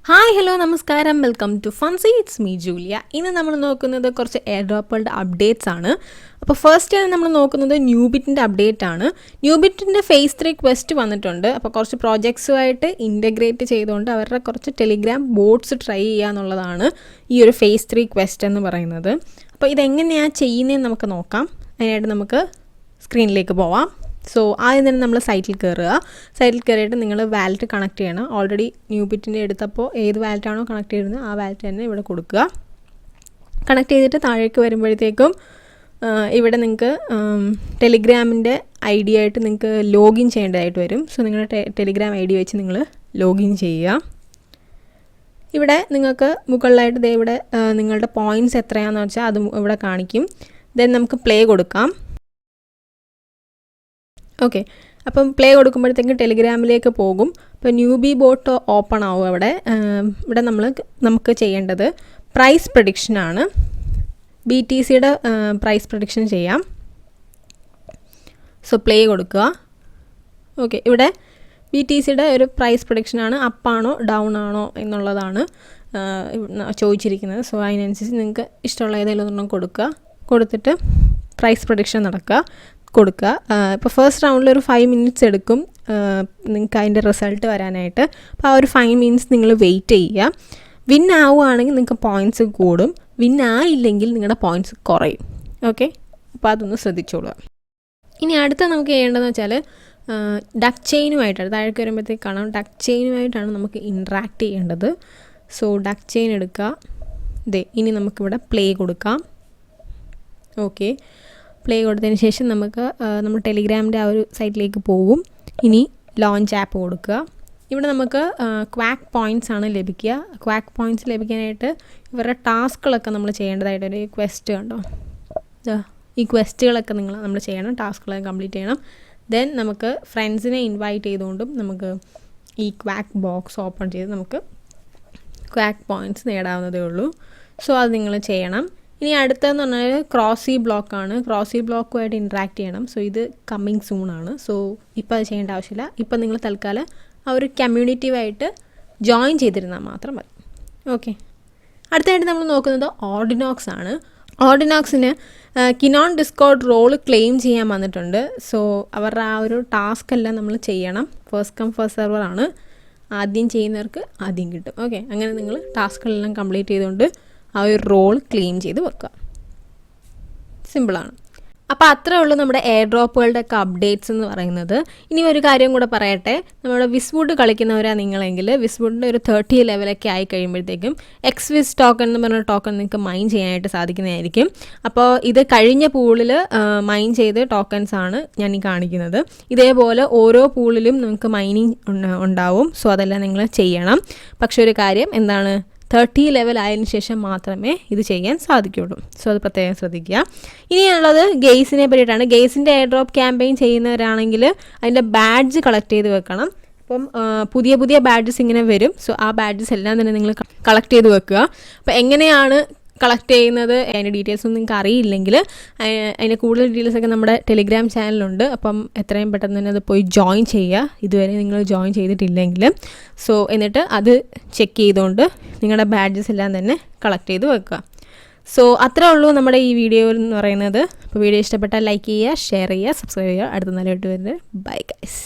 Hi hello നമസ്കാരം, welcome to Funsy. It's me Julia. ഇന്ന് നമ്മൾ നോക്കുന്നത് കുറച്ച് എയർ ഡ്രോപ്പുകളുടെ അപ്ഡേറ്റ്സ് ആണ്. അപ്പോൾ ഫസ്റ്റ് നമ്മൾ നോക്കുന്നത് ന്യൂബിറ്റിൻ്റെ അപ്ഡേറ്റ് ആണ്. ന്യൂബിറ്റിൻ്റെ ഫേസ് 3 ക്വസ്റ്റ് വന്നിട്ടുണ്ട്. അപ്പോൾ കുറച്ച് പ്രോജക്ട്സുമായിട്ട് ഇൻ്റഗ്രേറ്റ് ചെയ്തുകൊണ്ട് അവരുടെ കുറച്ച് ടെലിഗ്രാം ബോട്ട്സ് ട്രൈ ചെയ്യുക എന്നുള്ളതാണ് ഈ ഒരു ഫേസ് 3 ക്വസ്റ്റ് എന്ന് പറയുന്നത്. അപ്പോൾ ഇതെങ്ങനെയാണ് ചെയ്യുന്നതെന്ന് നമുക്ക് നോക്കാം. അതിനായിട്ട് നമുക്ക് സ്ക്രീനിലേക്ക് പോവാം. സോ ആദ്യം തന്നെ നമ്മൾ സൈറ്റിൽ കയറിയിട്ട് നിങ്ങൾ വാലറ്റ് കണക്ട് ചെയ്യണം. ഓൾറെഡി ന്യൂബിറ്റിൻ്റെ എടുത്തപ്പോൾ ഏത് വാലറ്റാണോ കണക്ട് ചെയ്തിരുന്നത് ആ വാലറ്റ് തന്നെ ഇവിടെ കൊടുക്കുക. കണക്ട് ചെയ്തിട്ട് താഴേക്ക് വരുമ്പോഴത്തേക്കും ഇവിടെ നിങ്ങൾക്ക് ടെലിഗ്രാമിൻ്റെ ഐ ഡി ആയിട്ട് നിങ്ങൾക്ക് ലോഗിൻ ചെയ്യേണ്ടതായിട്ട് വരും. സോ നിങ്ങളുടെ ടെലിഗ്രാം ഐ ഡി വെച്ച് നിങ്ങൾ ലോഗിൻ ചെയ്യുക. ഇവിടെ നിങ്ങൾക്ക് മുകളിലായിട്ട് ഇവിടെ നിങ്ങളുടെ പോയിൻറ്റ്സ് എത്രയാണെന്ന് വെച്ചാൽ അത് ഇവിടെ കാണിക്കും. ദെൻ നമുക്ക് പ്ലേ കൊടുക്കാം. ഓക്കെ, അപ്പം പ്ലേ കൊടുക്കുമ്പോഴത്തേക്കും ടെലിഗ്രാമിലേക്ക് പോകും. അപ്പോൾ ന്യൂബി ബോട്ട് ഓപ്പൺ ആവും. ഇവിടെ നമുക്ക് ചെയ്യേണ്ടത് പ്രൈസ് പ്രഡിക്ഷനാണ്. BTCയുടെ പ്രൈസ് പ്രഡിക്ഷൻ ചെയ്യാം. സോ പ്ലേ കൊടുക്കുക. ഓക്കെ, ഇവിടെ BTCയുടെ ഒരു പ്രൈസ് പ്രഡിക്ഷനാണ്. അപ്പാണോ ഡൗൺ ആണോ എന്നുള്ളതാണ് ചോദിച്ചിരിക്കുന്നത്. സോ അതിനനുസരിച്ച് നിങ്ങൾക്ക് ഇഷ്ടമുള്ള ഏതെങ്കിലും ഒരെണ്ണം കൊടുത്തിട്ട് പ്രൈസ് പ്രഡിക്ഷൻ കൊടുക്കുക. ഇപ്പോൾ ഫസ്റ്റ് റൗണ്ടിൽ ഒരു 5 മിനിറ്റ്സ് എടുക്കും നിങ്ങൾക്ക് അതിൻ്റെ റിസൾട്ട് വരാനായിട്ട്. അപ്പോൾ ആ ഒരു 5 മിനിറ്റ്സ് നിങ്ങൾ വെയിറ്റ് ചെയ്യുക. വിൻ ആവുകയാണെങ്കിൽ നിങ്ങൾക്ക് പോയിൻറ്റ്സ് കൂടും, വിൻ ആയില്ലെങ്കിൽ നിങ്ങളുടെ പോയിൻറ്റ്സ് കുറയും. ഓക്കെ, അപ്പോൾ അതൊന്ന് ശ്രദ്ധിച്ചോളുക. ഇനി അടുത്ത നമുക്ക് ചെയ്യേണ്ടതെന്ന് വെച്ചാൽ ഡക്ക് ചെയിനുമായിട്ടാണ്. താഴേക്ക് വരുമ്പോഴത്തേക്ക് കാണാം, ഡക്ക് ചെയിനുമായിട്ടാണ് നമുക്ക് ഇൻട്രാക്ട് ചെയ്യേണ്ടത്. സോ ഡക്ക് ചെയിൻ എടുക്കുക. ഇനി നമുക്കിവിടെ പ്ലേ കൊടുക്കാം. ഓക്കെ, പ്ലേ കൊടുത്തതിന് ശേഷം നമ്മൾ ടെലിഗ്രാമിൻ്റെ ആ ഒരു സൈറ്റിലേക്ക് പോകും. ഇനി ലോഞ്ച് ആപ്പ് കൊടുക്കുക. ഇവിടെ നമുക്ക് ക്വാക്ക് പോയിൻറ്റ്സ് ആണ് ലഭിക്കുക. ക്വാക്ക് പോയിൻറ്റ്സ് ലഭിക്കാനായിട്ട് ഇവരുടെ ടാസ്കുകളൊക്കെ നമ്മൾ ചെയ്യേണ്ടതായിട്ടൊരു ക്വസ്റ്റ് കണ്ടോ, ഈ ക്വസ്റ്റുകളൊക്കെ നമ്മൾ ചെയ്യണം, ടാസ്കുകളൊക്കെ കംപ്ലീറ്റ് ചെയ്യണം. ദെൻ നമുക്ക് ഫ്രണ്ട്സിനെ ഇൻവൈറ്റ് ചെയ്തുകൊണ്ടും നമുക്ക് ഈ ക്വാക്ക് ബോക്സ് ഓപ്പൺ ചെയ്ത് നമുക്ക് ക്വാക്ക് പോയിൻറ്റ്സ് നേടാവുന്നതേ ഉള്ളൂ. സോ അത് നിങ്ങൾ ചെയ്യണം. ഇനി അടുത്തതെന്ന് പറഞ്ഞാൽ ക്രോസി ബ്ലോക്കാണ്. ക്രോസി ബ്ലോക്കുമായിട്ട് ഇൻട്രാക്ട് ചെയ്യണം. സോ ഇത് കമ്മിങ് സൂൺ ആണ്. സോ ഇപ്പോൾ അത് ചെയ്യേണ്ട ആവശ്യമില്ല. ഇപ്പം നിങ്ങൾ തൽക്കാലം ആ ഒരു കമ്മ്യൂണിറ്റീവായിട്ട് ജോയിൻ ചെയ്തിരുന്നാൽ മാത്രം മതി. ഓക്കെ, അടുത്തായിട്ട് നമ്മൾ നോക്കുന്നത് ഓർഡിനോക്സ് ആണ്. ഓർഡിനോക്സിന് കിനോൺ ഡിസ്കോർഡ് റോള് ക്ലെയിം ചെയ്യാൻ വന്നിട്ടുണ്ട്. സോ അവരുടെ ആ ഒരു ടാസ്ക് എല്ലാം നമ്മൾ ചെയ്യണം. ഫസ്റ്റ് കം ഫസ്റ്റ് സെർവർ ആണ്. ആദ്യം ചെയ്യുന്നവർക്ക് ആദ്യം കിട്ടും. ഓക്കെ, അങ്ങനെ നിങ്ങൾ ടാസ്കുകളെല്ലാം കംപ്ലീറ്റ് ചെയ്തുകൊണ്ട് ആ ഒരു റോൾ ക്ലെയിം ചെയ്ത് വെക്കുക. സിമ്പിളാണ്. അപ്പോൾ അത്രേ ഉള്ളൂ നമ്മുടെ എയർ ഡ്രോപ്പുകളുടെയൊക്കെ അപ്ഡേറ്റ്സ് എന്ന് പറയുന്നത്. ഇനി ഒരു കാര്യം കൂടെ പറയട്ടെ, നമ്മുടെ വിസ്വുഡ് കളിക്കുന്നവരാണ് നിങ്ങളെങ്കിൽ വിസ്വുഡിൻ്റെ ഒരു 30 ലെവലൊക്കെ ആയി കഴിയുമ്പോഴത്തേക്കും എക്സ്വിസ് ടോക്കൺ എന്ന് പറഞ്ഞ ടോക്കൺ നിങ്ങൾക്ക് മൈൻ ചെയ്യാനായിട്ട് സാധിക്കുന്നതായിരിക്കും. അപ്പോൾ ഇത് കഴിഞ്ഞ പൂളിൽ മൈൻ ചെയ്ത് ടോക്കൺസ് ആണ് ഞാൻ ഈ കാണിക്കുന്നത്. ഇതേപോലെ ഓരോ പൂളിലും നിങ്ങൾക്ക് മൈനിങ് ഉണ്ടാവും. സോ അതെല്ലാം നിങ്ങൾ ചെയ്യണം. പക്ഷെ ഒരു കാര്യം എന്താണ്, 30 ലെവൽ ആയതിനു ശേഷം മാത്രമേ ഇത് ചെയ്യാൻ സാധിക്കുകയുള്ളൂ. സോ അത് പ്രത്യേകം ശ്രദ്ധിക്കുക. ഇനിയുള്ളത് ഗെയ്സിനെ പറ്റിയിട്ടാണ്. ഗെയ്സിൻ്റെ എയർ ഡ്രോപ്പ് ക്യാമ്പയിൻ ചെയ്യുന്നവരാണെങ്കിൽ അതിൻ്റെ ബാഡ്ജ് കളക്ട് ചെയ്ത് വെക്കണം. അപ്പം പുതിയ ബാഡ്ജസ് ഇങ്ങനെ വരും. സോ ആ ബാഡ്ജസ് എല്ലാം തന്നെ നിങ്ങൾ കളക്ട് ചെയ്ത് വെക്കുക. അപ്പോൾ എങ്ങനെയാണ് കളക്ട് ചെയ്യുന്നത്, അതിൻ്റെ ഡീറ്റെയിൽസ് ഒന്നും നിങ്ങൾക്ക് അറിയില്ലെങ്കിൽ അതിൻ്റെ കൂടുതൽ ഡീറ്റെയിൽസൊക്കെ നമ്മുടെ ടെലിഗ്രാം ചാനലുണ്ട്. അപ്പം എത്രയും പെട്ടെന്ന് തന്നെ അത് പോയി ജോയിൻ ചെയ്യുക, ഇതുവരെ നിങ്ങൾ ജോയിൻ ചെയ്തിട്ടില്ലെങ്കിൽ. സോ എന്നിട്ട് അത് ചെക്ക് ചെയ്തുകൊണ്ട് നിങ്ങളുടെ ബാഡ്ജസ് എല്ലാം തന്നെ കളക്ട് ചെയ്ത് വെക്കുക. സോ അത്രേ ഉള്ളൂ നമ്മുടെ ഈ വീഡിയോ എന്ന് പറയുന്നത്. അപ്പോൾ വീഡിയോ ഇഷ്ടപ്പെട്ടാൽ ലൈക്ക് ചെയ്യുക, ഷെയർ ചെയ്യുക, സബ്സ്ക്രൈബ് ചെയ്യുക. അടുത്ത നല്ലതായിട്ട് വരുന്നത്. Bye guys.